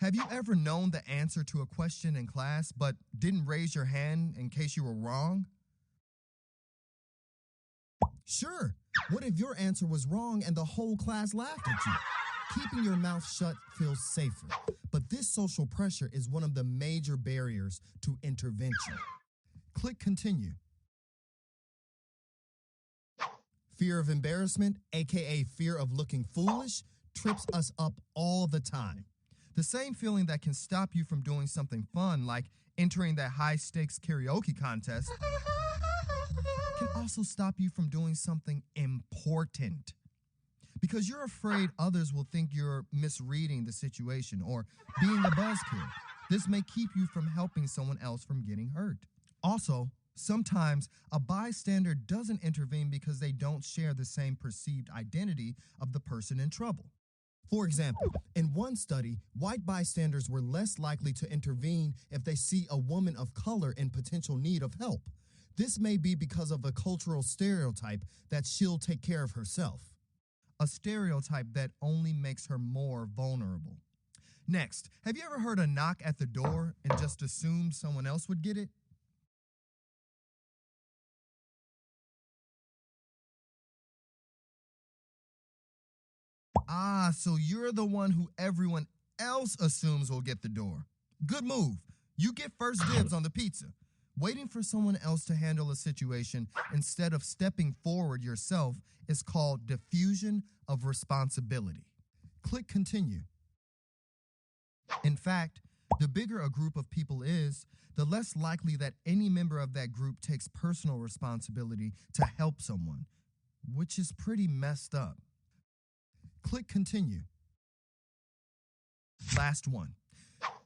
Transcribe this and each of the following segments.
Have you ever known the answer to a question in class but didn't raise your hand in case you were wrong? Sure. What if your answer was wrong and the whole class laughed at you? Keeping your mouth shut feels safer, but this social pressure is one of the major barriers to intervention. Click Continue. Fear of embarrassment, aka fear of looking foolish, trips us up all the time. The same feeling that can stop you from doing something fun, like entering that high-stakes karaoke contest, can also stop you from doing something important. Because you're afraid others will think you're misreading the situation or being a buzzkill. This may keep you from helping someone else from getting hurt. Also, sometimes a bystander doesn't intervene because they don't share the same perceived identity of the person in trouble. For example, in one study, white bystanders were less likely to intervene if they see a woman of color in potential need of help. This may be because of a cultural stereotype that she'll take care of herself. A stereotype that only makes her more vulnerable. Next, have you ever heard a knock at the door and just assumed someone else would get it? So you're the one who everyone else assumes will get the door. Good move. You get first dibs on the pizza. Waiting for someone else to handle a situation instead of stepping forward yourself is called diffusion of responsibility. Click Continue. In fact, the bigger a group of people is, the less likely that any member of that group takes personal responsibility to help someone, which is pretty messed up. Click Continue. Last one.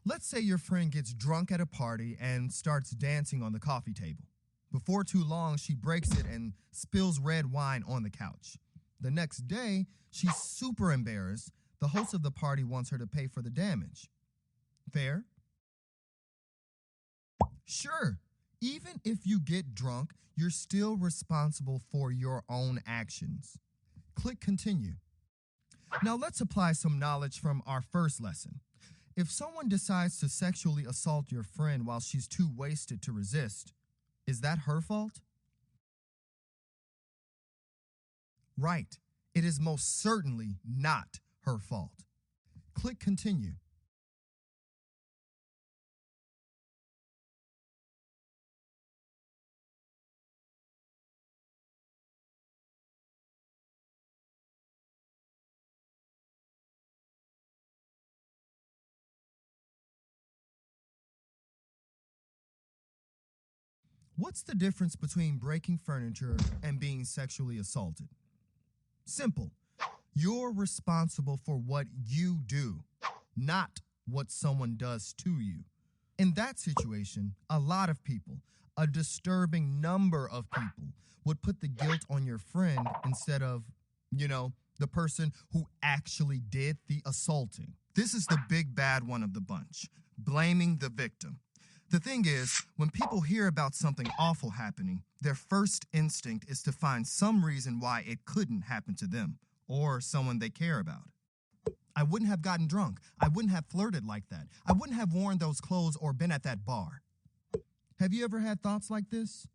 Let's say your friend gets drunk at a party and starts dancing on the coffee table. Before too long, she breaks it and spills red wine on the couch. The next day, she's super embarrassed. The host of the party wants her to pay for the damage. Fair? Sure. Even if you get drunk, you're still responsible for your own actions. Click Continue. Now let's apply some knowledge from our first lesson. If someone decides to sexually assault your friend while she's too wasted to resist, is that her fault? Right. It is most certainly not her fault. Click Continue. What's the difference between breaking furniture and being sexually assaulted? Simple. You're responsible for what you do, not what someone does to you. In that situation, a lot of people, a disturbing number of people, would put the guilt on your friend instead of, the person who actually did the assaulting. This is the big bad one of the bunch, blaming the victim. The thing is, when people hear about something awful happening, their first instinct is to find some reason why it couldn't happen to them or someone they care about. I wouldn't have gotten drunk. I wouldn't have flirted like that. I wouldn't have worn those clothes or been at that bar. Have you ever had thoughts like this?